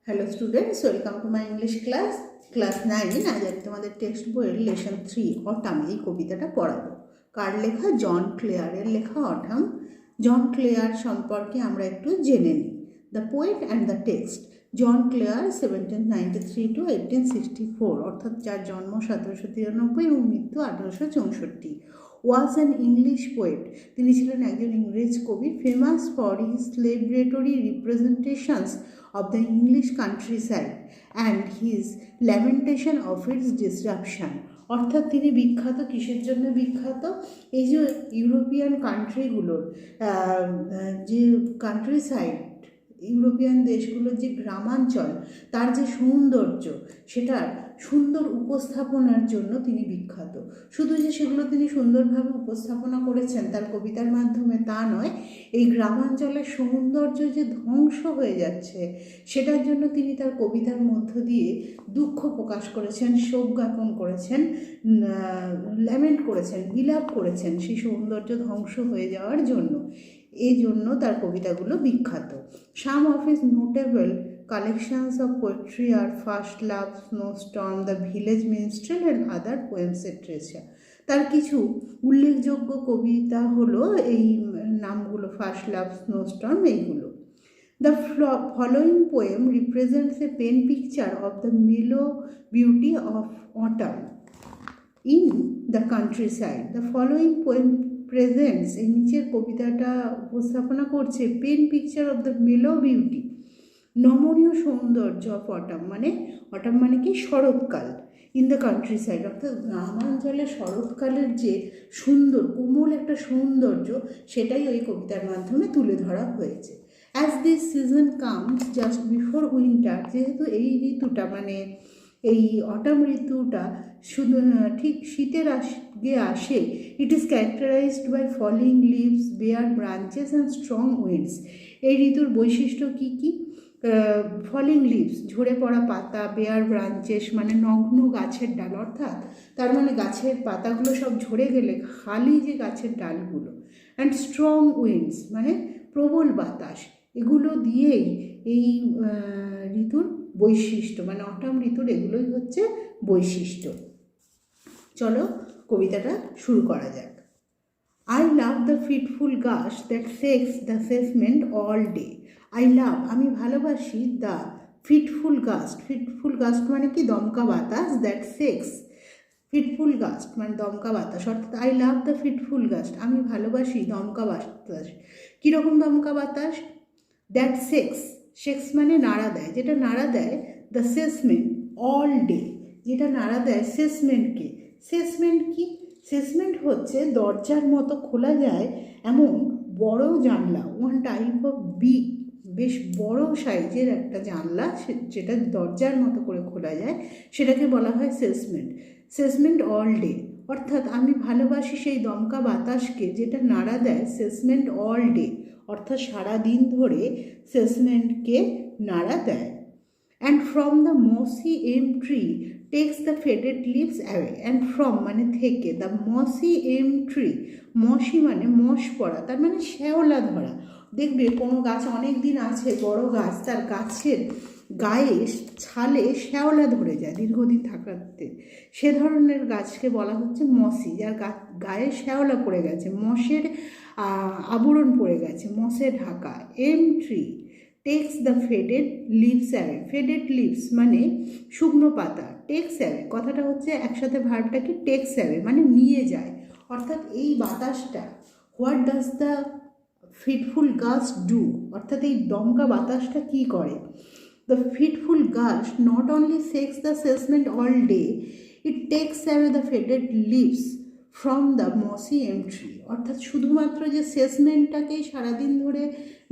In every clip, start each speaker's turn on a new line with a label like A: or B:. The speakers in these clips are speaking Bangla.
A: Hello students, welcome to my English class 9। আজ আমি তোমাদের টেক্সট বইয়ের লেসন 3 অটাম এই কবিতাটা পড়াবো। কার লেখা? জন ক্লেয়ারের লেখা অটাম। জন ক্লেয়ার সম্পর্কে আমরা একটু জেনে নিই। The poet and the text. John Clare 1793 to 1864, অর্থাৎ যার জন্ম 1793 এবং মৃত্যু 1864, ওয়াজ অ্যান ইংলিশ পোয়েট। তিনি ছিলেন একজন ইংরেজ কবি, famous for his celebratory representations of the English countryside and his lamentation of its disruption. অর্থাৎ তিনি বিখ্যাত কিসের জন্য বিখ্যাত? এই যে ইউরোপিয়ান কান্ট্রিগুলোর যে কান্ট্রি সাইড, ইউরোপিয়ান দেশগুলোর যে গ্রামাঞ্চল, তার যে সৌন্দর্য, সেটার সুন্দর উপস্থাপনার জন্য তিনি বিখ্যাত। শুধু যে সেগুলো তিনি সুন্দরভাবে উপস্থাপনা করেছেন তার কবিতার মাধ্যমে তা নয়, এই গ্রামাঞ্চলের সৌন্দর্য যে ধ্বংস হয়ে যাচ্ছে সেটার জন্য তিনি তার কবিতার মধ্য দিয়ে দুঃখ প্রকাশ করেছেন, শোক জ্ঞাপন করেছেন, ল্যামেন্ট করেছেন, বিলাপ করেছেন সেই সৌন্দর্য ধ্বংস হয়ে যাওয়ার জন্য। এই জন্য তার কবিতাগুলো বিখ্যাত। Some of his notable collections of poetry are First Love, Snowstorm, The Village Minstrel and Other Poems etc. তার কিছু উল্লেখযোগ্য কবিতা হলো এই নামগুলো, ফার্স্ট লাভ, স্নোস্টর্ম, এইগুলো। The following poem represents a pen picture of the mellow beauty of autumn in the countryside. The following poem presents, এই নিচের কবিতাটা উপস্থাপনা করছে পেন পিকচার অফ দ্য মেলো বিউটি, নমনীয় সৌন্দর্য অফ অটাম, অটাম মানে কি? শরৎকাল। ইন দ্য কান্ট্রি সাইড, অর্থাৎ গ্রামাঞ্চলে শরৎকালের যে সুন্দর কোমল একটা সৌন্দর্য, সেটাই ওই কবিতার মাধ্যমে তুলে ধরা হয়েছে। As this season comes just before winter, যেহেতু এই ঋতুটা এই অটাম ঋতুটা শুধু ঠিক শীতের আগে আসে, it is characterized by falling leaves, bare branches and strong winds. এই ঋতুর বৈশিষ্ট্য কী কী? ফলিং লিভস, ঝরে পড়া পাতা, বেয়ার ব্রাঞ্চেস নগ্ন গাছের ডাল, অর্থাৎ তার গাছের পাতাগুলো সব ঝরে গেলে খালি যে গাছের ডালগুলো, অ্যান্ড স্ট্রং উইন্ডস প্রবল বাতাস, এগুলো দিয়েই এই ঋতুর বৈশিষ্ট্য, অটাম ঋতুর এগুলোই হচ্ছে বৈশিষ্ট্য। চলো কবিতাটা শুরু করা যাক। I love the fitful gust that shakes the casement all day. I love, আমি ভালোবাসি, the fitful gust কি? দমকা বাতাস, that shakes, fitful gust দমকা বাতাস, অর্থাৎ I love the fitful gust, আমি ভালোবাসি দমকা বাতাস। কীরকম দমকা বাতাস? that shakes নাড়া দেয়, যেটা নাড়া দেয় the casement all day, যেটা নাড়া দেয় সেসমেন্টকে। সেসমেন্ট কি? সেসমেন্ট হচ্ছে দরজার মতো খোলা যায় এমন বড় জানলা, ওয়ান টাইপ অফ বিগ, বেশ বড় সাইজের একটা জানলা, যেটা দরজার মতো করে খোলা যায়, সেটাকে বলা হয় সেসমেন্ট। সেসমেন্ট অল ডে, অর্থাৎ আমি ভালোবাসি সেই দমকা বাতাসকে যেটা নাড়া দেয় সেসমেন্ট অল ডে, অর্থাৎ সারাদিন ধরে সেসমেন্টকে নাড়া দেয়। And from the mossy elm tree takes the faded leaves away, and from থেকে, the mossy elm tree, mossy moss পড়া, তার শ্যাওলা ধরা। দেখবে কোনো গাছ অনেক দিন আছে, বড় গাছ, তার গাছের গায়ে ছালে শ্যাওলা ধরে যায় দীর্ঘদিন থাকাতে, সে ধরনের গাছকে বলা হচ্ছে মসি, যার গায়ে শ্যাওলা পড়ে গেছে, মশের আবরণ পড়ে গেছে, মশে ঢাকা। Elm tree takes the faded leaves away, faded leaves শুকনো পাতা, টেক্স অ্যাওয়ে, কথাটা হচ্ছে একসাথে ভার্বটা কি? টেক্স অ্যাওয়ে নিয়ে যায়। অর্থাৎ এই বাতাসটা, what does the fitful gust do, অর্থাৎ এই দমকা বাতাসটা কী করে? The fitful gust not only shakes the casement all day, it takes away the faded leaves from the mossy elm tree, অর্থাৎ শুধুমাত্র যে সেসমেন্টটাকেই সারাদিন ধরে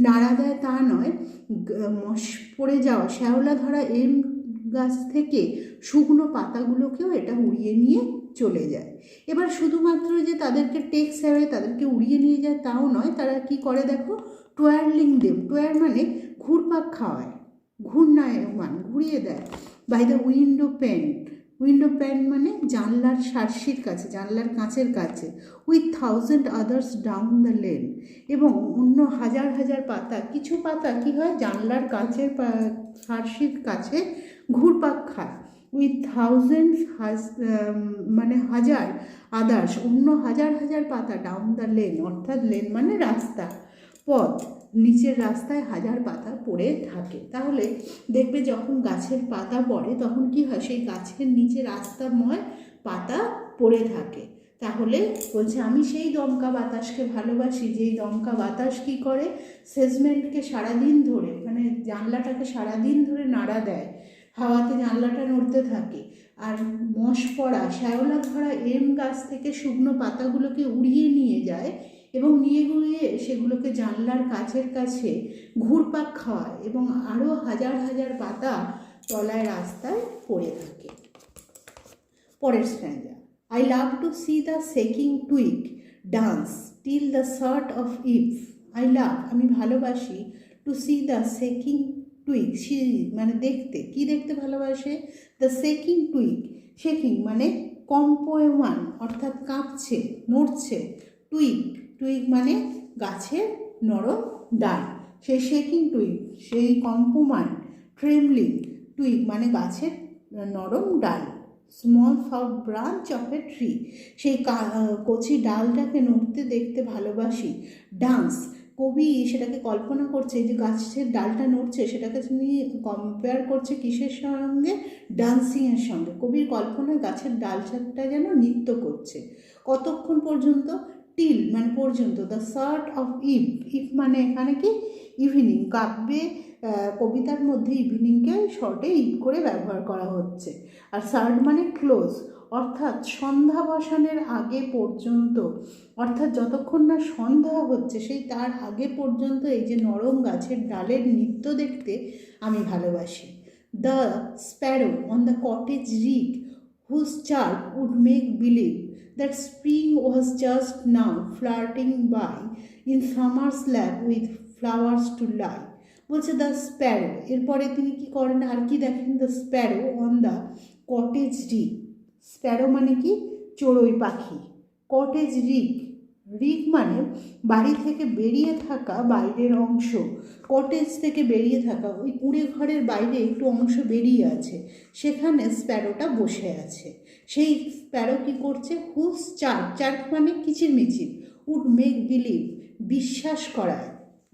A: নাড়া দেয় তা নয়, মশ পড়ে যাওয়া শ্যাওলা ধরা এম গাছ থেকে শুকনো পাতাগুলোকেও এটা উড়িয়ে নিয়ে চলে যায়। এবার শুধুমাত্র যে তাদেরকে টেক্স অ্যাওয়ে, তাদেরকে উড়িয়ে নিয়ে যায় তাও নয়, তারা কি করে দেখো? টুয়ারলিং দেম, টুয়ার ঘুরপাক খাওয়ায়, ঘূর্ণায়মান, ঘুরিয়ে দেয়। By the window pane, window pane মানে জানলার শার্সির কাছে, জানলার কাঁচের কাছে। With 1000 others down the lane, এবং অন্য হাজার হাজার পাতা, কিছু পাতা কি হয় জানলার কাঁচের শার্সির কাছে ঘুরপাক খায়। উইথ থাউজেন্ডস মানে হাজার আদার্স, অন্য হাজার হাজার পাতা ডাউন দ্য লেন, অর্থাৎ লেন মানে রাস্তা, পথ, নিচের রাস্তায় হাজার পাতা পড়ে থাকে। তাহলে দেখবে যখন গাছের পাতা পড়ে তখন কি হয়, সেই গাছের নিচে রাস্তাময় পাতা পড়ে থাকে। তাহলে বলছে আমি সেই দমকা বাতাসকে ভালোবাসি, যেই দমকা বাতাস কি করে, সেজমেন্টকে সারাদিন ধরে, মানে জানলাটাকে সারাদিন ধরে নাড়া দেয়, হাওয়াতে জানলাটা নড়তে থাকে, আর মশ পড়া শ্যাওলা ধরা গাছ থেকে শুকনো পাতাগুলোকে উড়িয়ে নিয়ে যায় এবং নিয়ে গিয়ে সেগুলোকে জানলার কাছের কাছে ঘুরপাক খাওয়ায়, এবং আরও হাজার হাজার পাতা তলায় রাস্তায় পড়ে থাকে। পরের স্ট্যান্জা, I love to see the shaking twig dance till the sort of if. I love, আমি ভালোবাসি, to see the shaking twig, মানে দেখতে, কি দেখতে ভালোবাসে, the shaking twig, shaking মানে কম্পয়মান অর্থাৎ কাঁপছে, নড়ছে, টুইগ, টুইগ মানে গাছের নরম ডাল, সেই শেকিং টুইগ, সেই কম্পমান, ট্রেমলিং, টুইগ মানে গাছের নরম ডাল, small soft branch of a tree, সেই কচি ডালটাকে নড়তে দেখতে ভালোবাসি। ডান্স, কবি সেটাকে কল্পনা করছে, যে গাছের ডালটা নড়ছে সেটাকে তিনি কম্পেয়ার করছে কিসের সঙ্গে, ডান্সিংয়ের সঙ্গে। কবির কল্পনায় গাছের ডালটা যেন নৃত্য করছে। কতক্ষণ পর্যন্ত, টিল মানে পর্যন্ত, the sort of eve, eve মানে এখানে কি ইভিনিং, কাব্যে কবিতার মধ্যে ইভিনিংকে শর্টে ইভ করে ব্যবহার করা হচ্ছে। আর সার্ড মানে ক্লোজ, অর্থাৎ সন্ধ্যাবসানের আগে পর্যন্ত, অর্থাৎ যতক্ষণ না সন্ধ্যা হচ্ছে সেই তার আগে পর্যন্ত এই যে নরম গাছের ডালের নৃত্য দেখতে আমি ভালোবাসি। The sparrow on the cottage rick whose chirp would make believe that spring was just now flirting by in summer's lap with flowers to lie. বলছে দ্য স্প্যারো, এরপরে তিনি কি করেন, আর কি দেখেন, the sparrow on the cottage rick, sparrow মানে কি চড়ুই পাখি, কটেজ রিক, রিক মানে বাড়ি থেকে বেরিয়ে থাকা বাইরের অংশ, কটেজ থেকে বেরিয়ে থাকা ওই কুঁড়ে ঘরের বাইরে একটু অংশ বেরিয়ে আছে, সেখানে স্প্যারোটা বসে আছে। সেই স্প্যারো কি করছে, হুজ চার্প, চার্প মানে কিচিরমিচির, উড মেক বিলিভ বিশ্বাস করায়,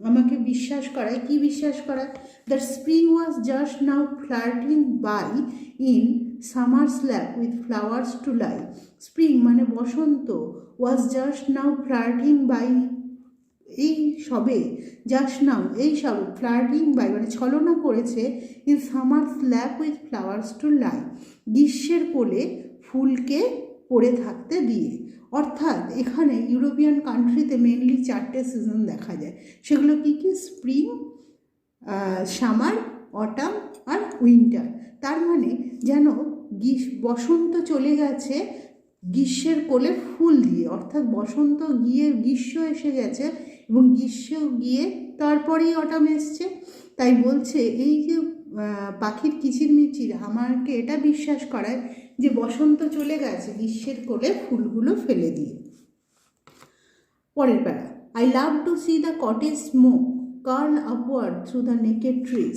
A: আমাকে বিশ্বাস করায়, কি বিশ্বাস করায়, the spring was just now flirting by in summer's lap with flowers to lie, spring মানে বসন্ত, was just now flirting by এই সবে, জাস্ট নাও এই সবে, ফ্লার্টিং বাই মানে ছলনা করেছে, in summer's lap with flowers to lie গ্রীষ্মের কোলে ফুলকে পড়ে থাকতে দিয়ে। অর্থাৎ এখানে ইউরোপিয়ান কান্ট্রিতে মেনলি 4টে সিজন দেখা যায়, সেগুলো কি কি, স্প্রিং, সামার, অটাম আর উইন্টার। তার মানে যেন বসন্ত চলে গেছে গ্রীষ্মের কোলে ফুল দিয়ে, অর্থাৎ বসন্ত গিয়ে গ্রীষ্ম এসে গেছে এবং গ্রীষ্ম গিয়ে তারপরেই অটাম এসছে। তাই বলছে এই যে পাখির কিচিরমিচির আমাকে এটা বিশ্বাস করায় যে বসন্ত চলে গেছে গ্রীষ্মের কোলে ফুলগুলো ফেলে দিয়ে। পরের para, I love to see the cottage smoke curl upward through the naked trees.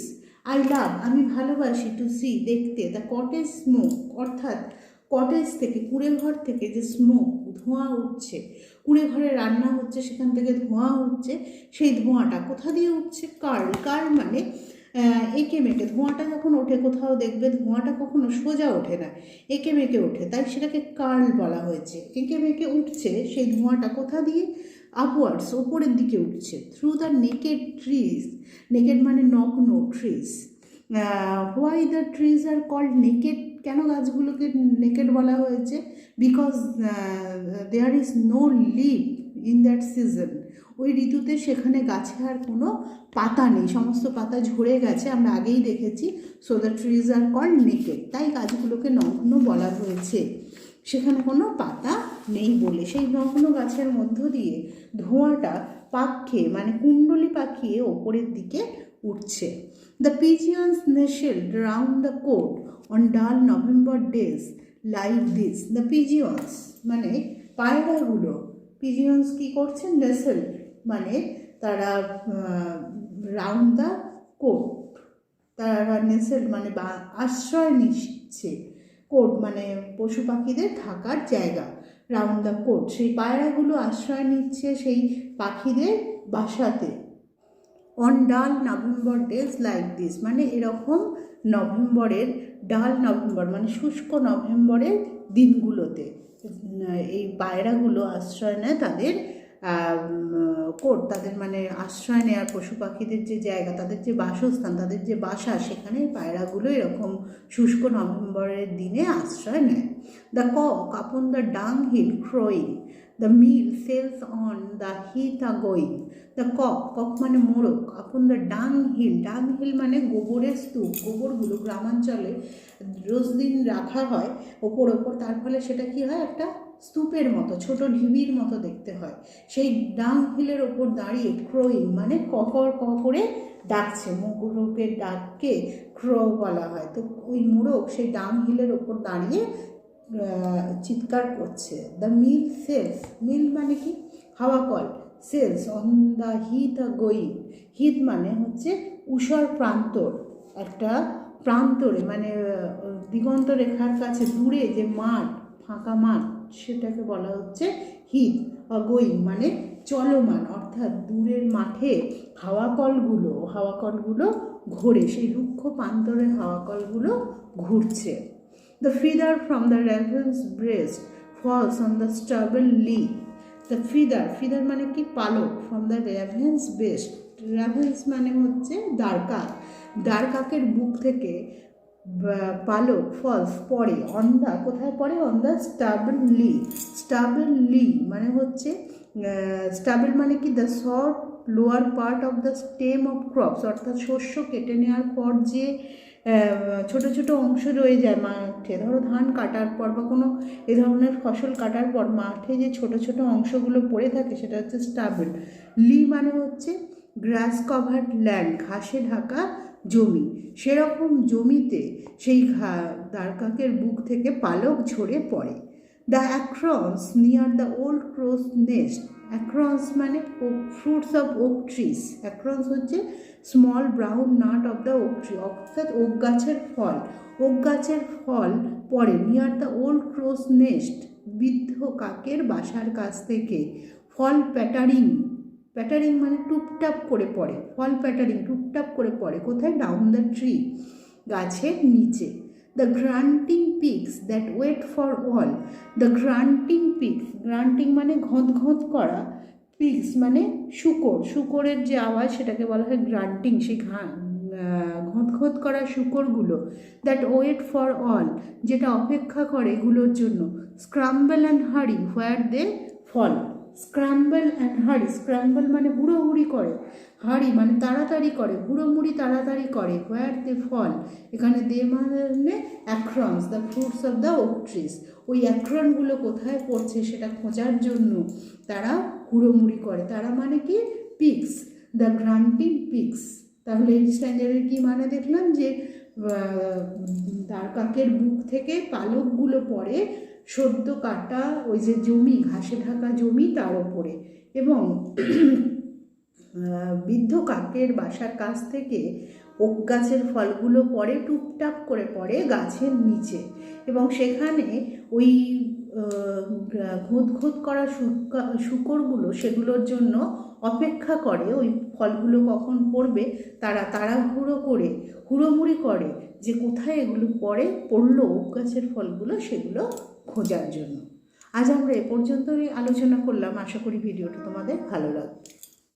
A: I love আমি ভালোবাসি, টু সি দেখতে, দ্য কটেজ স্মোক অর্থাৎ কটেজ থেকে, কুঁড়ে ঘর থেকে যে স্মোক ধোঁয়া উঠছে, কুঁড়ে ঘরে রান্না হচ্ছে সেখান থেকে ধোঁয়া উঠছে, সেই ধোঁয়াটা কোথা দিয়ে উঠছে, কার্ল, কার্ল মানে এঁকে মেঁকে, ধোঁয়াটা যখন ওঠে কোথাও দেখবে ধোঁয়াটা কখনো সোজা ওঠে না, এঁকে মেঁকে ওঠে, তাই সেটাকে কার্ল বলা হয়েছে। এঁকে মেঁকে উঠছে সেই ধোঁয়াটা কোথা দিয়ে, আপওয়ার্ডস ওপরের দিকে উঠছে, through the naked trees, naked মানে নগ্ন, trees, why the trees are called naked, কেন গাছগুলোকে নেকেড বলা হয়েছে, because there is no leave in that season, ওই ঋতুতে সেখানে গাছে আর কোনো পাতা নেই, সমস্ত পাতা ঝরে গেছে, আমরা আগেই দেখেছি। So the trees are called naked, তাই গাছগুলোকে নগ্ন বলা হয়েছে, সেখানে কোনো পাতা নেই বলে। সেই নগ্ন গাছের মধ্য দিয়ে ধোঁয়াটা পাক খেয়ে মানে কুণ্ডলি পাকিয়ে ওপরের দিকে উঠছে। The pigeons nestled round the court on dull November days like this. The pigeons মানে পায়রাগুলো, pigeons কি করছে, nestled মানে তারা রাউন্ড দ্য কোর্ট, তারা nestled মানে আশ্রয় নিচ্ছে, কোর্ট মানে পশু পাখিদের থাকার জায়গা, রাউন্ড দ্য কোর্ট সেই পায়রাগুলো আশ্রয় নিচ্ছে সেই পাখিদের বাসাতে। অন ডাল নভেম্বর ডেজ লাইক দিস মানে এরকম নভেম্বরের, ডাল নভেম্বর মানে শুষ্ক নভেম্বরের দিনগুলোতে এই পায়রাগুলো আশ্রয় নেয় তাদের কোর্ট, তাদের মানে আশ্রয় নেওয়ার পশু পাখিদের যে জায়গা, তাদের যে বাসস্থান, তাদের যে বাসা, সেখানে পায়রাগুলো এরকম শুষ্ক নভেম্বরের দিনে আশ্রয় নেয়। The cock upon the dunghill crowing, the mill sails on the heath a going. The cock মানে মোরগ, আপন দ্য ডাং হিল মানে গোবরের স্তূপ, গোবরগুলো গ্রামাঞ্চলে রোজ দিন রাখা হয় ওপর, তার ফলে সেটা কি হয়, একটা স্তূপের মতো, ছোট ঢিবির মতো দেখতে হয়। সেই ডাং হিলের ওপর দাঁড়িয়ে ক্রোয়িং মানে ক করে ডাকছে, মোরগের ডাককে ক্রো বলা হয়। তো ওই মোরগ সেই ডাং হিলের ওপর দাঁড়িয়ে চিৎকার করছে। দ্য মিল সেলস, মিল মানে কি, হাওয়া কল, sails on the heath a going, heath মানে হচ্ছে ঊষর প্রান্তর, একটা প্রান্তরে মানে দিগন্ত রেখার কাছে দূরে যে মাঠ, ফাঁকা মাঠ, সেটাকে বলা হচ্ছে হিথ। গোয়িং মানে চলমান, অর্থাৎ দূরের মাঠে হাওয়াকলগুলো ঘোরে, সেই রুক্ষ প্রান্তরে হাওয়াকলগুলো ঘুরছে। The feather from the raven's breast falls on the stubble leaf. The feather মানে কি, পালক, from the raven's breast, ravens মানে হচ্ছে দ্বারকাকের বুক থেকে পালক ফলস পড়ে, অন দ্য কোথায় পড়ে, অন দ্য স্টাবল লি মানে হচ্ছে স্টাবল মানে কি, the short lower part of the stem of crops, অর্থাৎ শস্য কেটে নেওয়ার পর যে ছোট ছোট অংশ রয়ে যায় মাঠে, ধরো ধান কাটার পর বা কোনো এ ধরনের ফসল কাটার পর মাঠে যে ছোট ছোট অংশগুলো পড়ে থাকে সেটা হচ্ছে স্টাবল। লি মানে হচ্ছে গ্রাস কভার্ড ল্যান্ড, ঘাসে ঢাকা জমি, সেরকম জমিতে সেই দ্বারকাকের বুক থেকে পালক ঝরে পড়ে। The acorns near the old crow's nest, acorns মানে fruits of oak trees, acorns হচ্ছে small brown nut of the oak tree, অর্থাৎ ওক গাছের ফল পড়ে, near the old crow's nest বৃদ্ধ কাকের বাসার কাছ থেকে। ফল প্যাটারিং মানে টুপটাপ করে পড়ে, ফল প্যাটারিং টুপটাপ করে পড়ে, কোথায়, ডাউন দ্য ট্রি, গাছের নিচে। The grunting pigs that wait for all, the grunting মানে ঘঁত করা, পিগস মানে শুকরের যে আওয়াজ সেটাকে বলা হয় গ্রান্টিং, সেই ঘঁত করা শুকরগুলো। দ্যাট ওয়েট ফর অল যেটা অপেক্ষা করে এগুলোর জন্য। স্ক্রাম্বল অ্যান্ড হারি হোয়ার দে ফল, স্ক্রাম্বল অ্যান্ড হারি, স্ক্রাম্বল মানে হুড়োহুড়ি করে, হারি মানে তাড়াতাড়ি করে, হুড়োমুড়ি তাড়াতাড়ি করে, হোয়ার দে ফল, এখানে দে মানে acorns, the fruits of the oak trees, ওই অ্যাক্রনগুলো কোথায় পড়ছে সেটা খোঁজার জন্য তারা হুড়োমুড়ি করে। তারা মানে কি, পিগস, দ্য গ্রান্টিং পিগস। তাহলে এই স্ট্যান্ডার্ডের কী মানে দেখলাম, যে দ্বারকাকের বুক থেকে পালকগুলো পড়ে সদ্য কাটা ওই যে জমি, ঘাসে ঢাকা জমি, তার ওপরে, এবং বৃদ্ধ কাকের বাসার কাছ থেকে ওক গাছের ফলগুলো পড়ে, টুপটাপ করে পড়ে গাছের নিচে, এবং সেখানে ওই ঘুঁত করা শুকরগুলো সেগুলোর জন্য অপেক্ষা করে, ওই ফলগুলো কখন পড়বে তারা হুড়োমুড়ি করে যে কোথায় এগুলো পড়লো ওক গাছের ফলগুলো, সেগুলো খোঁজার জন্য। আজ আমরা এ পর্যন্তই আলোচনা করলাম, আশা করি ভিডিওটা তোমাদের ভালো লাগবে।